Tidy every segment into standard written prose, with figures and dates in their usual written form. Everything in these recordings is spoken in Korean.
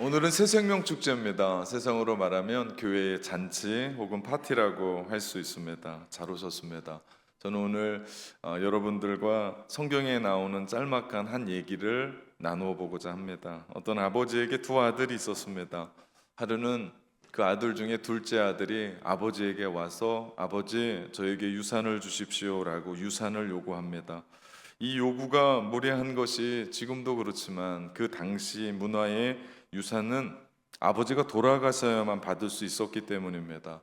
오늘은 새생명 축제입니다. 세상으로 말하면 교회의 잔치 혹은 파티라고 할 수 있습니다. 잘 오셨습니다. 저는 오늘 여러분들과 성경에 나오는 짤막한 한 얘기를 나누어 보고자 합니다. 어떤 아버지에게 두 아들이 있었습니다. 하루는 그 아들 중에 둘째 아들이 아버지에게 와서 아버지 저에게 유산을 주십시오라고 유산을 요구합니다. 이 요구가 무례한 것이 지금도 그렇지만 그 당시 문화의 유산은 아버지가 돌아가셔야만 받을 수 있었기 때문입니다.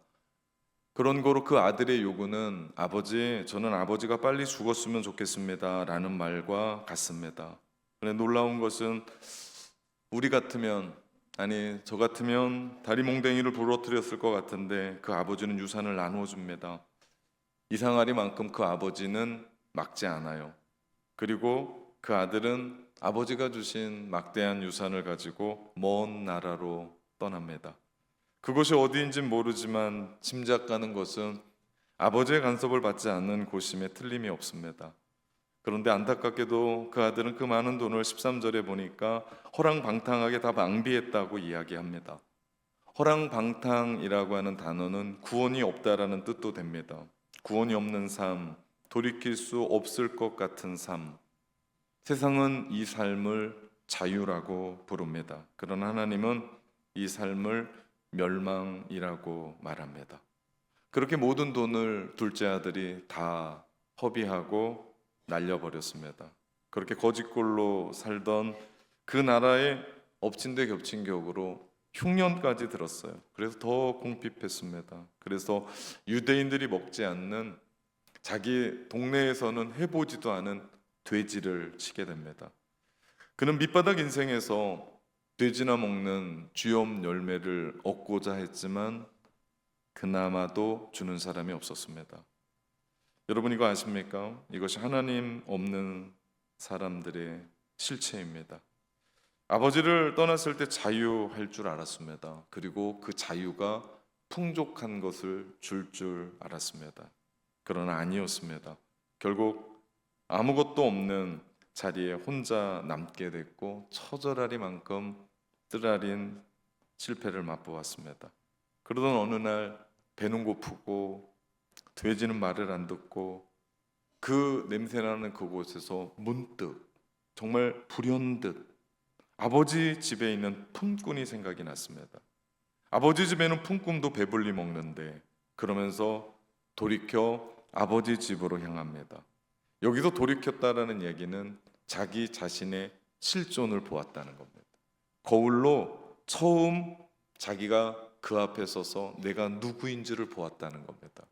그런 거로 그 아들의 요구는 아버지, 저는 아버지가 빨리 죽었으면 좋겠습니다 라는 말과 같습니다. 그런데 놀라운 것은 우리 같으면, 아니 저 같으면 다리 몽댕이를 부러뜨렸을 것 같은데 그 아버지는 유산을 나누어 줍니다. 이상하리만큼 그 아버지는 막지 않아요. 그리고 그 아들은 아버지가 주신 막대한 유산을 가지고 먼 나라로 떠납니다. 그곳이 어디인진 모르지만 짐작 가는 것은 아버지의 간섭을 받지 않는 곳임에 틀림이 없습니다. 그런데 안타깝게도 그 아들은 그 많은 돈을 13절에 보니까 허랑방탕하게 다 낭비했다고 이야기합니다. 허랑방탕이라고 하는 단어는 구원이 없다라는 뜻도 됩니다. 구원이 없는 삶, 돌이킬 수 없을 것 같은 삶. 세상은 이 삶을 자유라고 부릅니다. 그러나 하나님은 이 삶을 멸망이라고 말합니다. 그렇게 모든 돈을 둘째 아들이 다 허비하고 날려버렸습니다. 그렇게 거짓골로 살던 그 나라에 엎친 데 겹친 격으로 흉년까지 들었어요. 그래서 더 궁핍했습니다. 그래서 유대인들이 먹지 않는, 자기 동네에서는 해보지도 않은 돼지를 치게 됩니다. 그는 밑바닥 인생에서 돼지나 먹는 쥐염 열매를 얻고자 했지만 그나마도 주는 사람이 없었습니다. 여러분 이거 아십니까? 이것이 하나님 없는 사람들의 실체입니다. 아버지를 떠났을 때 자유할 줄 알았습니다. 그리고 그 자유가 풍족한 것을 줄 알았습니다. 그러나 아니었습니다. 결국 아무것도 없는 자리에 혼자 남게 됐고 처절하리만큼 뜨라린 실패를 맛보았습니다. 그러던 어느 날 배는 고프고 돼지는 말을 안 듣고 그 냄새나는 그곳에서 문득 정말 불현듯 아버지 집에 있는 품꾼이 생각이 났습니다. 아버지 집에는 품꾼도 배불리 먹는데, 그러면서 돌이켜 아버지 집으로 향합니다. 여기서 돌이켰다라는 얘기는 자기 자신의 실존을 보았다는 겁니다. 거울로 처음 자기가 그 앞에 서서 내가 누구인지를 보았다는 겁니다.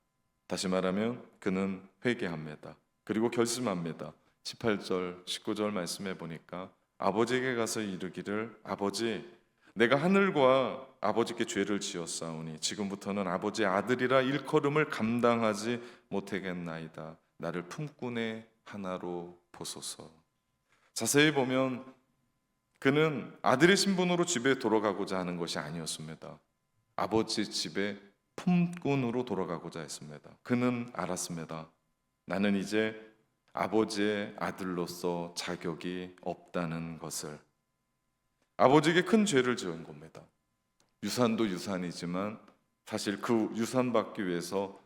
다시 말하면 그는 회개합니다. 그리고 결심합니다. 18절, 19절 말씀해 보니까 아버지에게 가서 이르기를 아버지, 내가 하늘과 아버지께 죄를 지었사오니 지금부터는 아버지의 아들이라 일컬음을 감당하지 못하겠나이다. 나를 품꾼의 하나로 보소서. 자세히 보면 그는 아들의 신분으로 집에 돌아가고자 하는 것이 아니었습니다. 아버지 집에 품꾼으로 돌아가고자 했습니다. 그는 알았습니다. 나는 이제 아버지의 아들로서 자격이 없다는 것을. 아버지에게 큰 죄를 지은 겁니다. 유산도 유산이지만 사실 그 유산 받기 위해서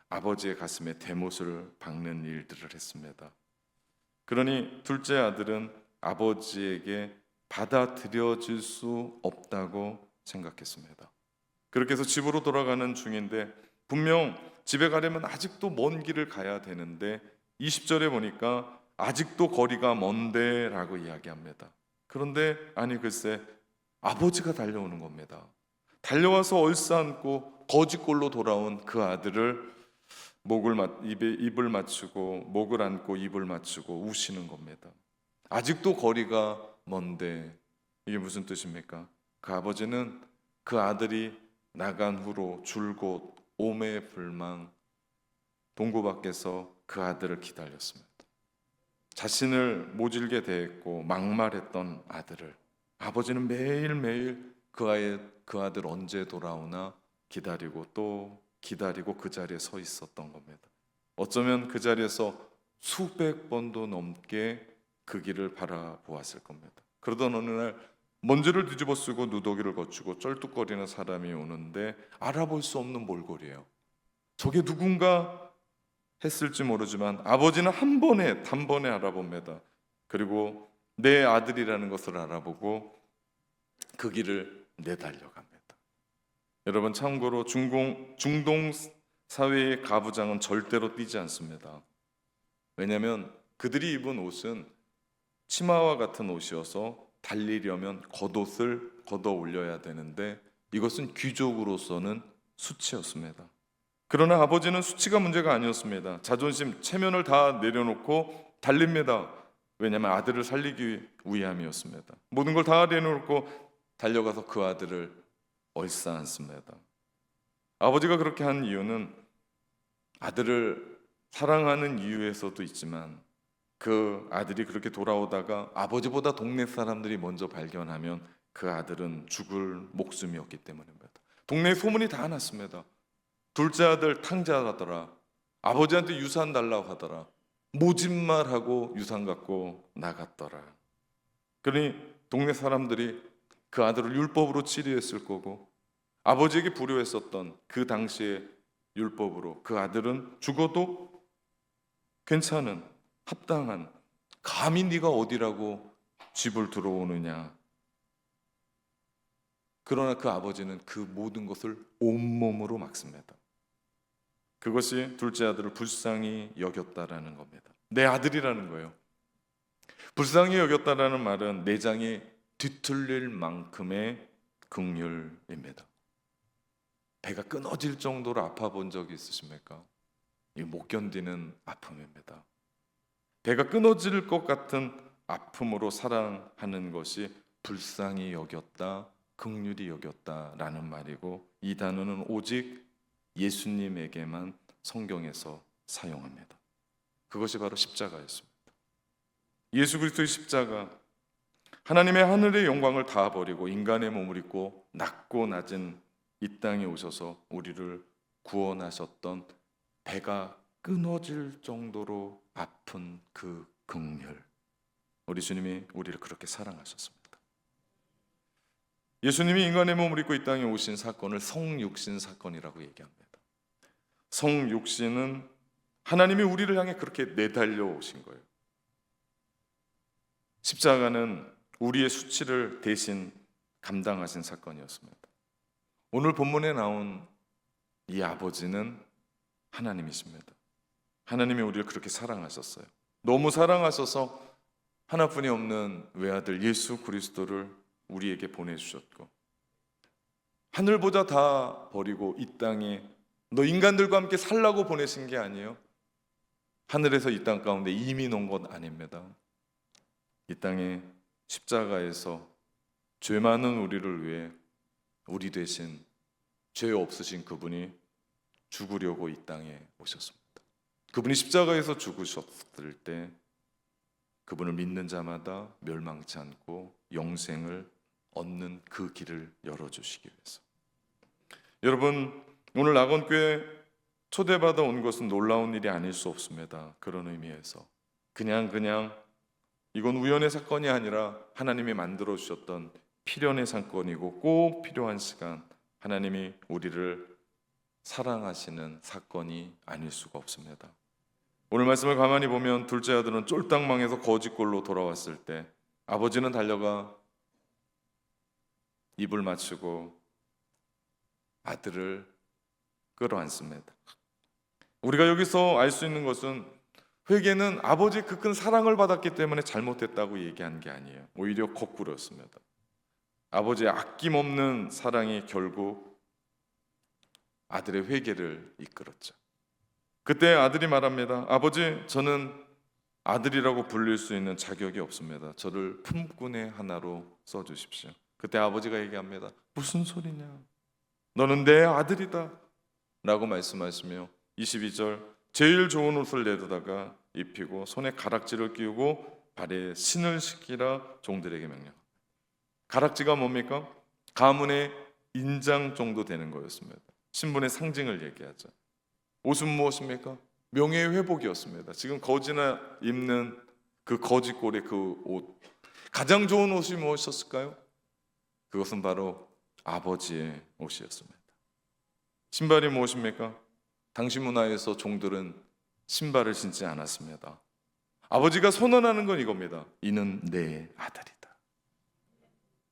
아버지의 가슴에 대못을 박는 일들을 했습니다. 그러니 둘째 아들은 아버지에게 받아들여질 수 없다고 생각했습니다. 그렇게 해서 집으로 돌아가는 중인데, 분명 집에 가려면 아직도 먼 길을 가야 되는데 20절에 보니까 아직도 거리가 먼데 라고 이야기합니다. 그런데 아니 글쎄 아버지가 달려오는 겁니다. 달려와서 얼싸안고 거짓골로 돌아온 그 아들을 입을 맞추고 목을 안고 입을 맞추고 우시는 겁니다. 아직도 거리가 먼데, 이게 무슨 뜻입니까? 그 아버지는 그 아들이 나간 후로 줄곧 오매불망 동구 밖에서 그 아들을 기다렸습니다. 자신을 모질게 대했고 막말했던 아들을 아버지는 매일매일 그 아들 언제 돌아오나 기다리고 또 기다리고 그 자리에 서 있었던 겁니다. 어쩌면 그 자리에서 수백 번도 넘게 그 길을 바라보았을 겁니다. 그러던 어느 날 먼지를 뒤집어 쓰고 누더기를 거치고 쩔뚝거리는 사람이 오는데 알아볼 수 없는 몰골이에요. 저게 누군가 했을지 모르지만 아버지는 한 번에 단번에 알아봅니다. 그리고 내 아들이라는 것을 알아보고 그 길을 내달려갑니다. 여러분, 참고로 중동 사회의 가부장은 절대로 뛰지 않습니다. 왜냐하면 그들이 입은 옷은 치마와 같은 옷이어서 달리려면 겉옷을 걷어 올려야 되는데 이것은 귀족으로서는 수치였습니다. 그러나 아버지는 수치가 문제가 아니었습니다. 자존심, 체면을 다 내려놓고 달립니다. 왜냐하면 아들을 살리기 위함이었습니다. 모든 걸 다 내려놓고 달려가서 그 아들을 얼싸안습니다. 아버지가 그렇게 한 이유는 아들을 사랑하는 이유에서도 있지만 그 아들이 그렇게 돌아오다가 아버지보다 동네 사람들이 먼저 발견하면 그 아들은 죽을 목숨이었기 때문입니다. 동네에 소문이 다 났습니다. 둘째 아들 탕자하더라. 아버지한테 유산 달라고 하더라. 모진말하고 유산 갖고 나갔더라. 그러니 동네 사람들이 그 아들을 율법으로 치리했을 거고 아버지에게 불효했었던 그 당시의 율법으로 그 아들은 죽어도 괜찮은 합당한, 감히 네가 어디라고 집을 들어오느냐. 그러나 그 아버지는 그 모든 것을 온몸으로 막습니다. 그것이 둘째 아들을 불쌍히 여겼다라는 겁니다. 내 아들이라는 거예요. 불쌍히 여겼다라는 말은 내장이 뒤틀릴 만큼의 긍휼입니다. 배가 끊어질 정도로 아파 본 적이 있으십니까? 이 못 견디는 아픔입니다. 배가 끊어질 것 같은 아픔으로 사랑하는 것이 불쌍히 여겼다, 긍휼히 여겼다라는 말이고 이 단어는 오직 예수님에게만 성경에서 사용합니다. 그것이 바로 십자가였습니다. 예수 그리스도의 십자가, 하나님의 하늘의 영광을 다 버리고 인간의 몸을 입고 낮고 낮은 이 땅에 오셔서 우리를 구원하셨던 배가 끊어질 정도로 아픈 그 긍휼, 우리 주님이 우리를 그렇게 사랑하셨습니다. 예수님이 인간의 몸을 입고 이 땅에 오신 사건을 성육신 사건이라고 얘기합니다. 성육신은 하나님이 우리를 향해 그렇게 내달려 오신 거예요. 십자가는 우리의 수치를 대신 감당하신 사건이었습니다. 오늘 본문에 나온 이 아버지는 하나님이십니다. 하나님이 우리를 그렇게 사랑하셨어요. 너무 사랑하셔서 하나뿐이 없는 외아들 예수 그리스도를 우리에게 보내주셨고 하늘보다 다 버리고 이 땅에 너 인간들과 함께 살라고 보내신 게 아니에요. 하늘에서 이 땅 가운데 이민 온 건 아닙니다. 이 땅에 십자가에서 죄 많은 우리를 위해 우리 대신 죄 없으신 그분이 죽으려고 이 땅에 오셨습니다. 그분이 십자가에서 죽으셨을 때 그분을 믿는 자마다 멸망치 않고 영생을 얻는 그 길을 열어주시기 위해서. 여러분, 오늘 낙원교회 초대받아 온 것은 놀라운 일이 아닐 수 없습니다. 그런 의미에서 그냥 이건 우연의 사건이 아니라 하나님이 만들어 주셨던 필연의 사건이고 꼭 필요한 시간, 하나님이 우리를 사랑하시는 사건이 아닐 수가 없습니다. 오늘 말씀을 가만히 보면 둘째 아들은 쫄딱 망해서 거지꼴로 돌아왔을 때 아버지는 달려가 입을 맞추고 아들을 끌어안습니다. 우리가 여기서 알 수 있는 것은 회개는 아버지의 그 큰 사랑을 받았기 때문에 잘못했다고 얘기한 게 아니에요. 오히려 거꾸로였습니다. 아버지의 아낌없는 사랑이 결국 아들의 회개를 이끌었죠. 그때 아들이 말합니다. 아버지, 저는 아들이라고 불릴 수 있는 자격이 없습니다. 저를 품꾼의 하나로 써주십시오. 그때 아버지가 얘기합니다. 무슨 소리냐? 너는 내 아들이다 라고 말씀하시며 22절 제일 좋은 옷을 내려다가 입히고 손에 가락지를 끼우고 발에 신을 신기라 종들에게 명령. 가락지가 뭡니까? 가문의 인장 정도 되는 거였습니다. 신분의 상징을 얘기하죠. 옷은 무엇입니까? 명예의 회복이었습니다. 지금 거지나 입는 그 거지꼴의 그 옷, 가장 좋은 옷이 무엇이었을까요? 그것은 바로 아버지의 옷이었습니다. 신발이 무엇입니까? 당시 문화에서 종들은 신발을 신지 않았습니다. 아버지가 선언하는 건 이겁니다. 이는 내 아들이다.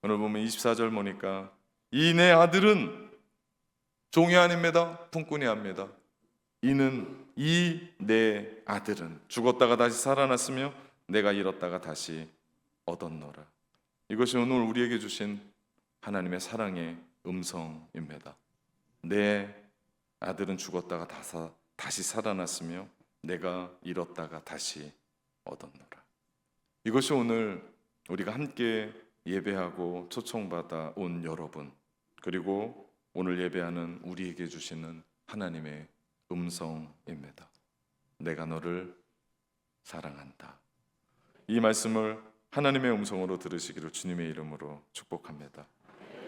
오늘 보면 24절 보니까 이 내 아들은 종이 아닙니다. 품꾼이 합니다. 이는 이 내 아들은 죽었다가 다시 살아났으며 내가 잃었다가 다시 얻었노라. 이것이 오늘 우리에게 주신 하나님의 사랑의 음성입니다. 내 아들은 죽었다가 다시 살아났으며 내가 잃었다가 다시 얻었노라. 이것이 오늘 우리가 함께 예배하고 초청받아 온 여러분, 그리고 오늘 예배하는 우리에게 주시는 하나님의 음성입니다. 내가 너를 사랑한다. 이 말씀을 하나님의 음성으로 들으시기를 주님의 이름으로 축복합니다.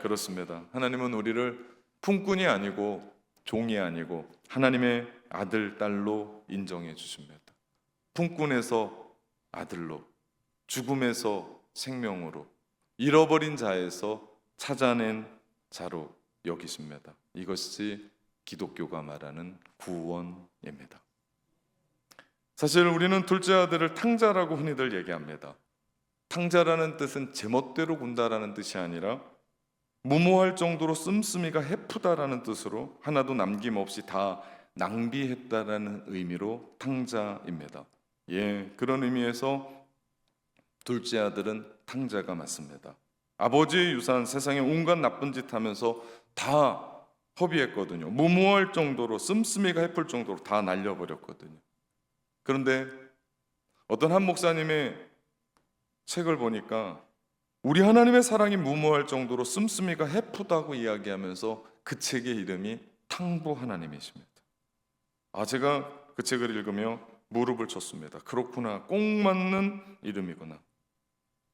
그렇습니다. 하나님은 우리를 품꾼이 아니고 종이 아니고 하나님의 아들, 딸로 인정해 주십니다. 품꾼에서 아들로, 죽음에서 생명으로, 잃어버린 자에서 찾아낸 자로 여기십니다. 이것이 기독교가 말하는 구원입니다. 사실 우리는 둘째 아들을 탕자라고 흔히들 얘기합니다. 탕자라는 뜻은 제멋대로 군다라는 뜻이 아니라 무모할 정도로 씀씀이가 해프다라는 뜻으로 하나도 남김없이 다 낭비했다라는 의미로 탕자입니다. 그런 의미에서 둘째 아들은 탕자가 맞습니다. 아버지의 유산, 세상에 온갖 나쁜 짓 하면서 다 허비했거든요. 무모할 정도로, 씀씀이가 해플 정도로 다 날려버렸거든요. 그런데 어떤 한 목사님의 책을 보니까 우리 하나님의 사랑이 무모할 정도로 씀씀이가 해프다고 이야기하면서 그 책의 이름이 탕부 하나님이십니다. 제가 그 책을 읽으며 무릎을 쳤습니다. 그렇구나, 꼭 맞는 이름이구나.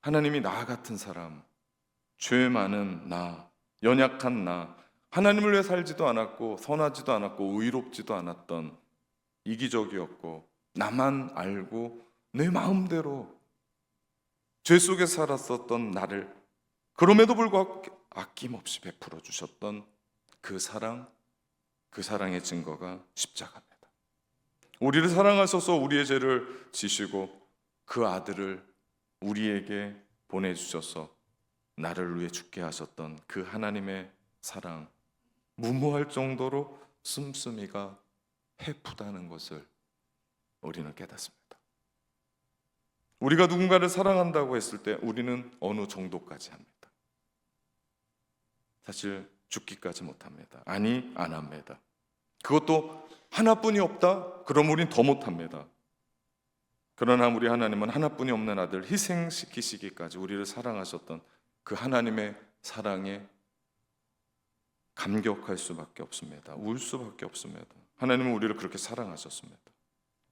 하나님이 나 같은 사람, 죄 많은 나, 연약한 나, 하나님을 위해 살지도 않았고 선하지도 않았고 의롭지도 않았던, 이기적이었고 나만 알고 내 마음대로 죄 속에 살았었던 나를 그럼에도 불구하고 아낌없이 베풀어 주셨던 그 사랑, 그 사랑의 증거가 십자가입니다. 우리를 사랑하셔서 우리의 죄를 지시고 그 아들을 우리에게 보내주셔서 나를 위해 죽게 하셨던 그 하나님의 사랑, 무모할 정도로 씀씀이가 해프다는 것을 우리는 깨닫습니다. 우리가 누군가를 사랑한다고 했을 때 우리는 어느 정도까지 합니다. 사실 죽기까지 못합니다. 아니, 안 합니다. 그것도 하나뿐이 없다? 그럼 우린 더 못합니다. 그러나 우리 하나님은 하나뿐이 없는 아들 희생시키시기까지 우리를 사랑하셨던 그 하나님의 사랑에 감격할 수밖에 없습니다. 울 수밖에 없습니다. 하나님은 우리를 그렇게 사랑하셨습니다.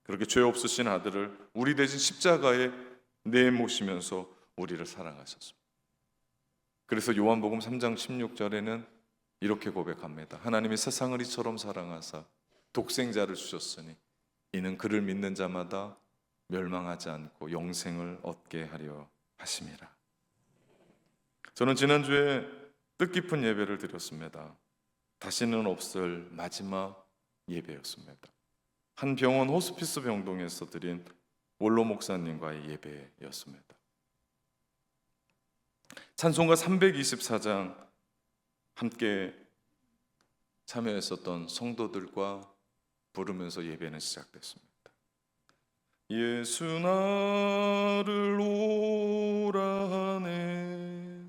그렇게 죄 없으신 아들을 우리 대신 십자가에 내모시면서 우리를 사랑하셨습니다. 그래서 요한복음 3장 16절에는 이렇게 고백합니다. 하나님이 세상을 이처럼 사랑하사 독생자를 주셨으니 이는 그를 믿는 자마다 멸망하지 않고 영생을 얻게 하려 하심이라. 저는 지난주에 뜻깊은 예배를 드렸습니다. 다시는 없을 마지막 예배였습니다. 한 병원 호스피스 병동에서 드린 원로 목사님과의 예배였습니다. 찬송가 324장 함께 참여했었던 성도들과 부르면서 예배는 시작됐습니다. 예수 나를 오라 하네,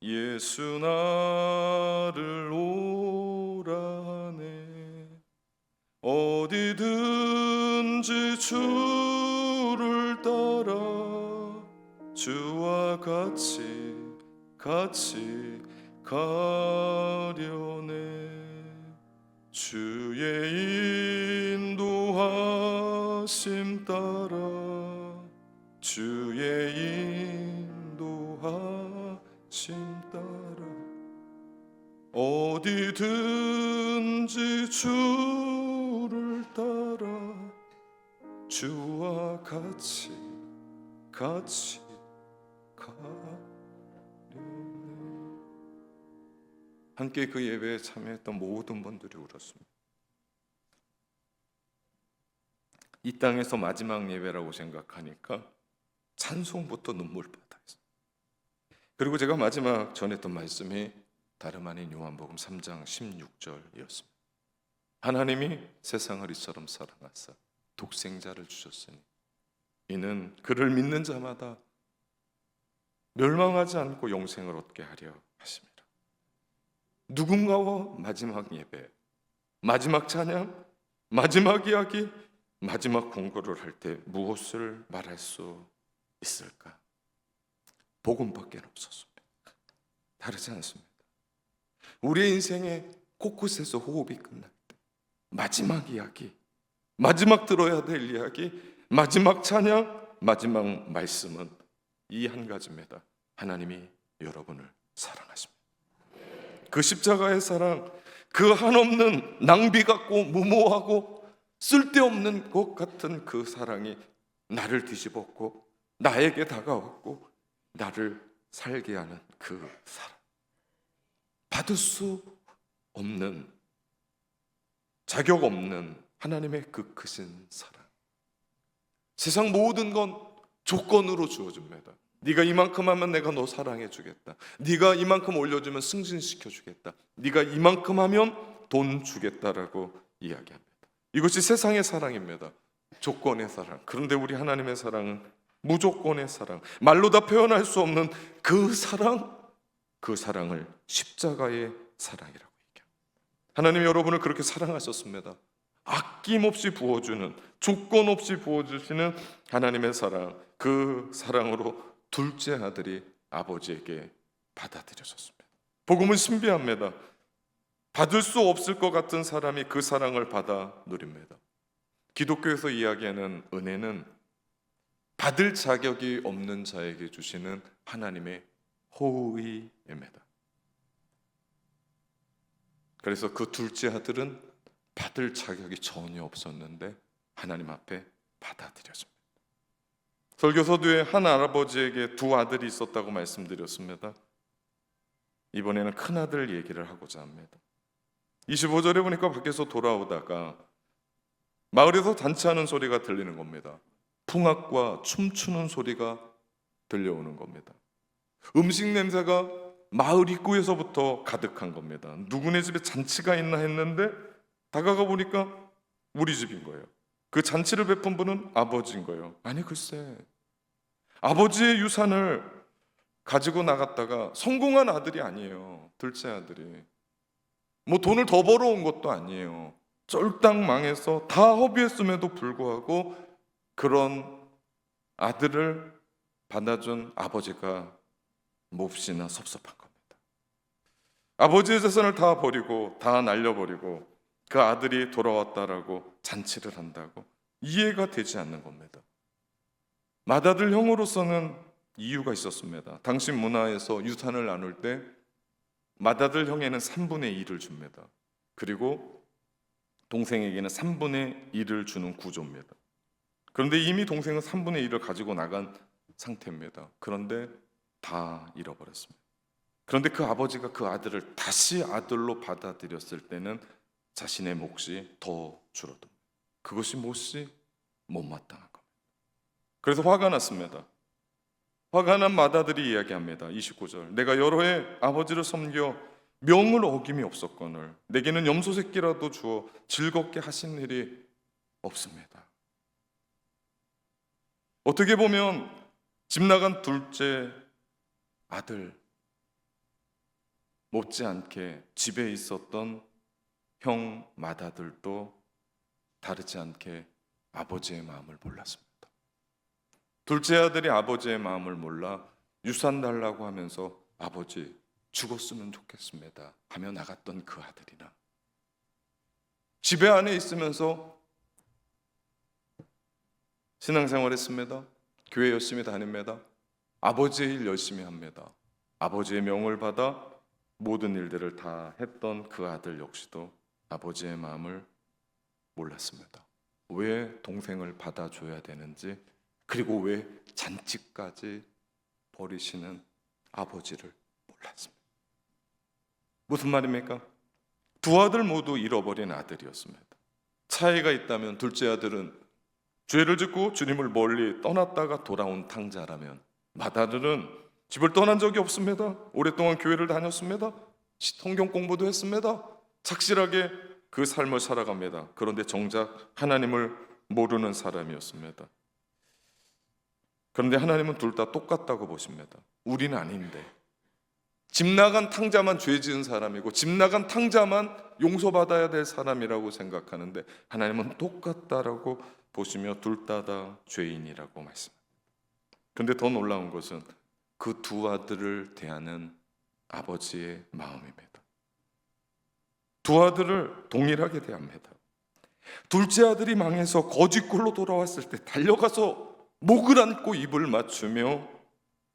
예수 나를 오라 하네, 어디든지 주를 따라 주와 같이 가려네. 주의 인도하심 따라 주의 인도하심 따라 어디든지 주를 따라 주와 같이 가려네. 함께 그 예배에 참여했던 모든 분들이 울었습니다. 이 땅에서 마지막 예배라고 생각하니까 찬송부터 눈물바다였어요. 그리고 제가 마지막 전했던 말씀이 다름 아닌 요한복음 3장 16절이었습니다. 하나님이 세상을 이처럼 사랑하사 독생자를 주셨으니 이는 그를 믿는 자마다 멸망하지 않고 영생을 얻게 하려 하심이라. 누군가와 마지막 예배, 마지막 찬양, 마지막 이야기, 마지막 공고를 할 때 무엇을 말할 수 있을까? 복음밖에 없었습니다. 다르지 않습니다. 우리의 인생의 곳곳에서 호흡이 끝날 때 마지막 이야기, 마지막 들어야 될 이야기, 마지막 찬양, 마지막 말씀은 이 한 가지입니다. 하나님이 여러분을 사랑하십니다. 그 십자가의 사랑, 그 한없는 낭비 같고 무모하고 쓸데없는 것 같은 그 사랑이 나를 뒤집었고 나에게 다가왔고 나를 살게 하는 그 사랑, 받을 수 없는, 자격 없는 하나님의 그 크신 사랑. 세상 모든 건 조건으로 주어집니다. 네가 이만큼 하면 내가 너 사랑해 주겠다. 네가 이만큼 올려주면 승진시켜 주겠다. 네가 이만큼 하면 돈 주겠다라고 이야기합니다. 이것이 세상의 사랑입니다. 조건의 사랑. 그런데 우리 하나님의 사랑은 무조건의 사랑, 말로 다 표현할 수 없는 그 사랑, 그 사랑을 십자가의 사랑이라고 얘기합니다. 하나님 여러분을 그렇게 사랑하셨습니다. 아낌없이 부어주는, 조건 없이 부어주시는 하나님의 사랑, 그 사랑으로 둘째 아들이 아버지에게 받아들여졌습니다. 복음은 신비합니다. 받을 수 없을 것 같은 사람이 그 사랑을 받아 누립니다. 기독교에서 이야기하는 은혜는 받을 자격이 없는 자에게 주시는 하나님의 호의입니다. 그래서 그 둘째 아들은 받을 자격이 전혀 없었는데 하나님 앞에 받아들여집니다. 설교서두에 한 할아버지에게 두 아들이 있었다고 말씀드렸습니다. 이번에는 큰 아들 얘기를 하고자 합니다. 25절에 보니까 밖에서 돌아오다가 마을에서 잔치하는 소리가 들리는 겁니다. 풍악과 춤추는 소리가 들려오는 겁니다. 음식 냄새가 마을 입구에서부터 가득한 겁니다. 누구네 집에 잔치가 있나 했는데 다가가 보니까 우리 집인 거예요. 그 잔치를 베푼 분은 아버지인 거예요. 아니 글쎄, 아버지의 유산을 가지고 나갔다가 성공한 아들이 아니에요. 둘째 아들이 뭐 돈을 더 벌어온 것도 아니에요. 쫄딱 망해서 다 허비했음에도 불구하고 그런 아들을 받아준 아버지가 몹시나 섭섭한 겁니다. 아버지의 재산을 다 버리고 다 날려버리고 그 아들이 돌아왔다라고 잔치를 한다고 이해가 되지 않는 겁니다. 맏아들 형으로서는 이유가 있었습니다. 당시 문화에서 유산을 나눌 때 맏아들 형에는 3분의 1을 줍니다. 그리고 동생에게는 3분의 1을 주는 구조입니다. 그런데 이미 동생은 3분의 1을 가지고 나간 상태입니다. 그런데 다 잃어버렸습니다. 그런데 그 아버지가 그 아들을 다시 아들로 받아들였을 때는 자신의 몫이 더 줄어듭니다. 그것이 몹시 못마땅한 겁니다. 그래서 화가 났습니다. 화가 난 맏아들이 이야기합니다. 29절, 내가 여러 해 아버지를 섬겨 명을 어김이 없었거늘 내게는 염소 새끼라도 주어 즐겁게 하신 일이 없습니다. 어떻게 보면 집 나간 둘째 아들 못지않게 집에 있었던 형 맏아들도 다르지 않게 아버지의 마음을 몰랐습니다. 둘째 아들이 아버지의 마음을 몰라 유산 달라고 하면서 아버지 죽었으면 좋겠습니다 하며 나갔던 그 아들이나 집에 안에 있으면서 신앙생활 했습니다. 교회 열심히 다닙니다. 아버지의 일 열심히 합니다. 아버지의 명을 받아 모든 일들을 다 했던 그 아들 역시도 아버지의 마음을 몰랐습니다. 왜 동생을 받아줘야 되는지, 그리고 왜 잔치까지 버리시는 아버지를 몰랐습니다. 무슨 말입니까? 두 아들 모두 잃어버린 아들이었습니다. 차이가 있다면 둘째 아들은 죄를 짓고 주님을 멀리 떠났다가 돌아온 탕자라면, 맏아들은 집을 떠난 적이 없습니다. 오랫동안 교회를 다녔습니다. 성경 공부도 했습니다. 착실하게 그 삶을 살아갑니다. 그런데 정작 하나님을 모르는 사람이었습니다. 그런데 하나님은 둘 다 똑같다고 보십니다. 우리는 아닌데, 집 나간 탕자만 죄 지은 사람이고 집 나간 탕자만 용서받아야 될 사람이라고 생각하는데, 하나님은 똑같다라고 보시며 둘 다 죄인이라고 말씀합니다. 그런데 더 놀라운 것은 그 두 아들을 대하는 아버지의 마음입니다. 두 아들을 동일하게 대합니다. 둘째 아들이 망해서 거짓골로 돌아왔을 때 달려가서 목을 안고 입을 맞추며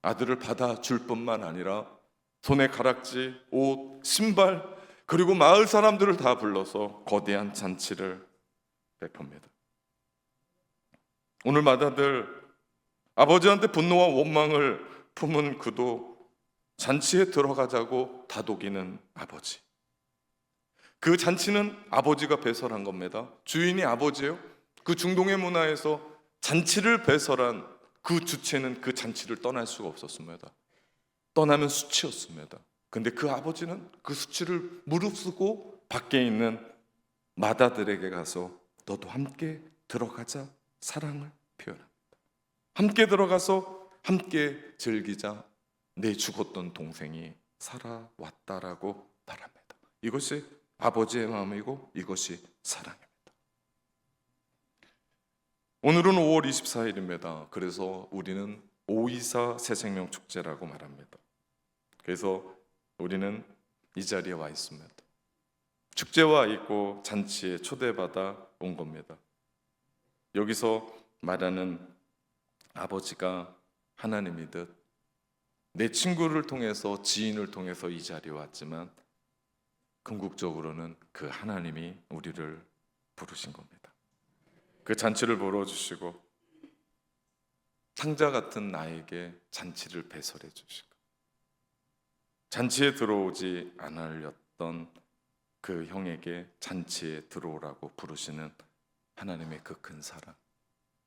아들을 받아줄 뿐만 아니라 손에 가락지, 옷, 신발, 그리고 마을 사람들을 다 불러서 거대한 잔치를 베풉니다. 오늘 맏아들, 아버지한테 분노와 원망을 품은 그도 잔치에 들어가자고 다독이는 아버지. 그 잔치는 아버지가 배설한 겁니다. 주인이 아버지예요. 그 중동의 문화에서 잔치를 배설한 그 주체는 그 잔치를 떠날 수가 없었습니다. 떠나면 수치였습니다. 근데 그 아버지는 그 수치를 무릅쓰고 밖에 있는 맏아들에게 가서 너도 함께 들어가자 사랑을 표현합니다. 함께 들어가서 함께 즐기자, 내 죽었던 동생이 살아왔다라고 말합니다. 이것이 아버지의 마음이고 이것이 사랑입니다. 오늘은 5월 24일입니다. 그래서 우리는 524 새생명 축제라고 말합니다. 그래서 우리는 이 자리에 와 있습니다. 축제에 와 있고 잔치에 초대받아 온 겁니다. 여기서 말하는 아버지가 하나님이듯 내 친구를 통해서, 지인을 통해서 이 자리에 왔지만 궁극적으로는 그 하나님이 우리를 부르신 겁니다. 그 잔치를 벌어주시고 탕자 같은 나에게 잔치를 배설해 주시고 잔치에 들어오지 않으렸던 그 형에게 잔치에 들어오라고 부르시는 하나님의 그 큰 사랑,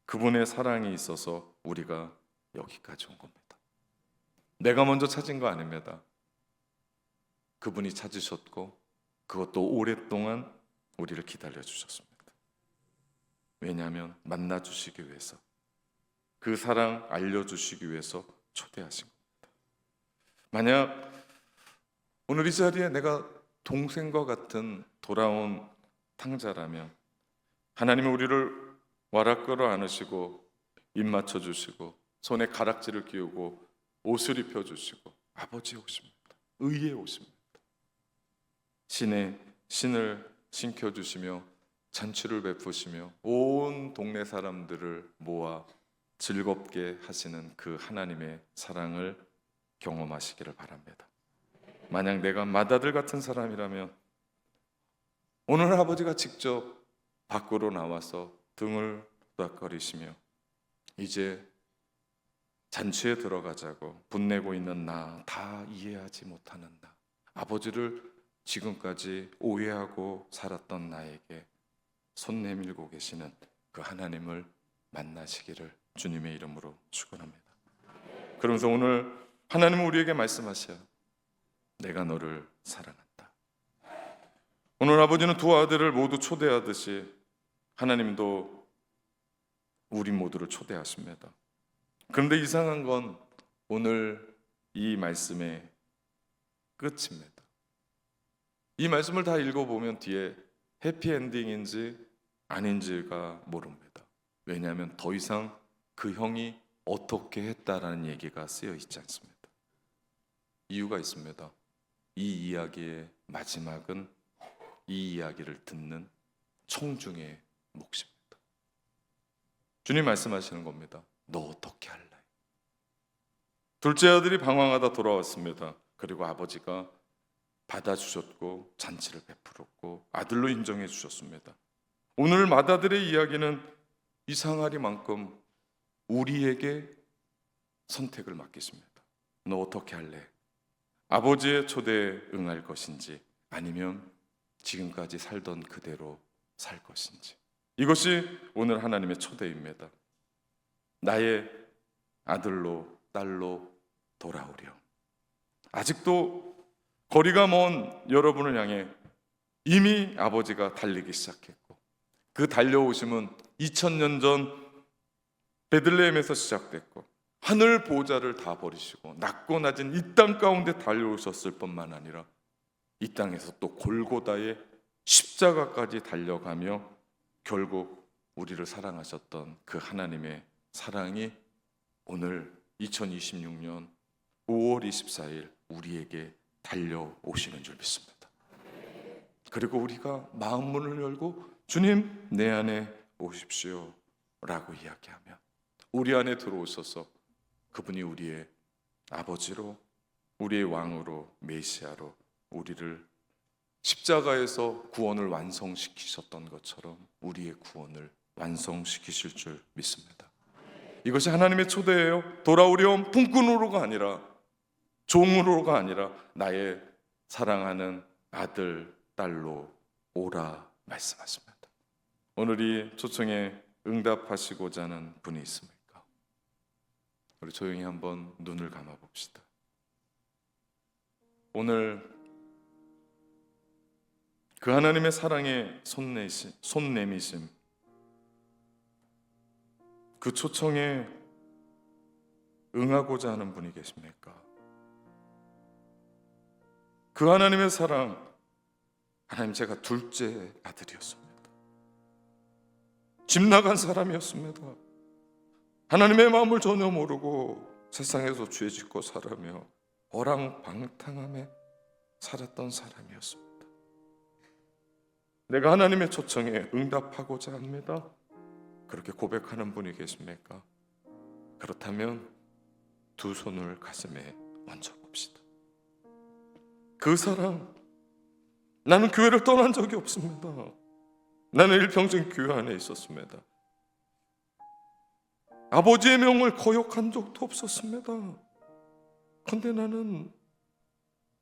그분의 사랑이 있어서 우리가 여기까지 온 겁니다. 내가 먼저 찾은 거 아닙니다. 그분이 찾으셨고 그것도 오랫동안 우리를 기다려 주셨습니다. 왜냐하면 만나주시기 위해서, 그 사랑 알려주시기 위해서 초대하신 겁니다. 만약 오늘 이 자리에 내가 동생과 같은 돌아온 탕자라면 하나님은 우리를 와락 끌어 안으시고 입 맞춰주시고 손에 가락지를 끼우고 옷을 입혀주시고 아버지 오십니다. 의에 오십니다. 신의 신을 신겨주시며 잔치를 베푸시며 온 동네 사람들을 모아 즐겁게 하시는 그 하나님의 사랑을 경험하시기를 바랍니다. 만약 내가 맏아들 같은 사람이라면 오늘 아버지가 직접 밖으로 나와서 등을 도닥거리시며 이제 잔치에 들어가자고 분내고 있는 나, 다 이해하지 못하는 나, 아버지를 지금까지 오해하고 살았던 나에게 손 내밀고 계시는 그 하나님을 만나시기를 주님의 이름으로 축원합니다. 그러면서 오늘 하나님은 우리에게 말씀하셔요. 내가 너를 사랑한다. 오늘 아버지는 두 아들을 모두 초대하듯이 하나님도 우리 모두를 초대하십니다. 그런데 이상한 건 오늘 이 말씀의 끝입니다. 이 말씀을 다 읽어보면 뒤에 해피엔딩인지 아닌지가 모릅니다. 왜냐하면 더 이상 그 형이 어떻게 했다라는 얘기가 쓰여 있지 않습니다. 이유가 있습니다. 이 이야기의 마지막은 이 이야기를 듣는 청중의 몫입니다. 주님 말씀하시는 겁니다. 너 어떻게 할래? 둘째 아들이 방황하다 돌아왔습니다. 그리고 아버지가 받아주셨고 잔치를 베풀었고 아들로 인정해 주셨습니다. 오늘 맏아들의 이야기는 이상하리만큼 우리에게 선택을 맡기십니다. 너 어떻게 할래? 아버지의 초대에 응할 것인지 아니면 지금까지 살던 그대로 살 것인지, 이것이 오늘 하나님의 초대입니다. 나의 아들로 딸로 돌아오렴. 아직도 거리가 먼 여러분을 향해 이미 아버지가 달리기 시작했고, 그 달려오심은 2000년 전 베들레헴에서 시작됐고, 하늘 보좌를 다 버리시고 낮고 낮은 이 땅 가운데 달려오셨을 뿐만 아니라 이 땅에서 또 골고다의 십자가까지 달려가며 결국 우리를 사랑하셨던 그 하나님의 사랑이 오늘 2026년 5월 24일 우리에게 달려오시는 줄 믿습니다. 그리고 우리가 마음 문을 열고 주님 내 안에 오십시오 라고 이야기하면 우리 안에 들어오셔서 그분이 우리의 아버지로, 우리의 왕으로, 메시아로 우리를 십자가에서 구원을 완성시키셨던 것처럼 우리의 구원을 완성시키실 줄 믿습니다. 이것이 하나님의 초대예요. 돌아오렴. 품꾼으로가 아니라, 종으로가 아니라 나의 사랑하는 아들, 딸로 오라 말씀하십니다. 오늘 이 초청에 응답하시고자 하는 분이 있습니까? 우리 조용히 한번 눈을 감아 봅시다. 오늘 그 하나님의 사랑에 손 내미심, 그 초청에 응하고자 하는 분이 계십니까? 그 하나님의 사랑, 하나님 제가 둘째 아들이었습니다. 집 나간 사람이었습니다. 하나님의 마음을 전혀 모르고 세상에서 죄 짓고 살아며 어랑방탕함에 살았던 사람이었습니다. 내가 하나님의 초청에 응답하고자 합니다. 그렇게 고백하는 분이 계십니까? 그렇다면 두 손을 가슴에 얹어 봅시다. 그 사랑, 나는 교회를 떠난 적이 없습니다. 나는 일평생 교회 안에 있었습니다. 아버지의 명을 거역한 적도 없었습니다. 그런데 나는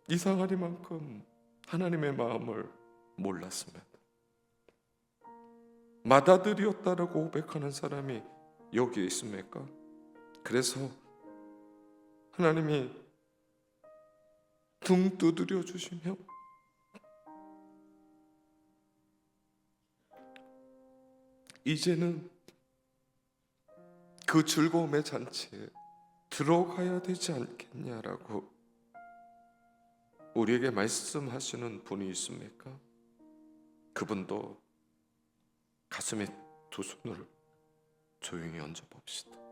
이상하리만큼 하나님의 마음을 몰랐습니다. 맏아들이었다라고 고백하는 사람이 여기에 있습니까? 그래서 하나님이 등 두드려 주시며 이제는 그 즐거움의 잔치에 들어가야 되지 않겠냐라고 우리에게 말씀하시는 분이 있습니까? 그분도 가슴에 두 손을 조용히 얹어 봅시다.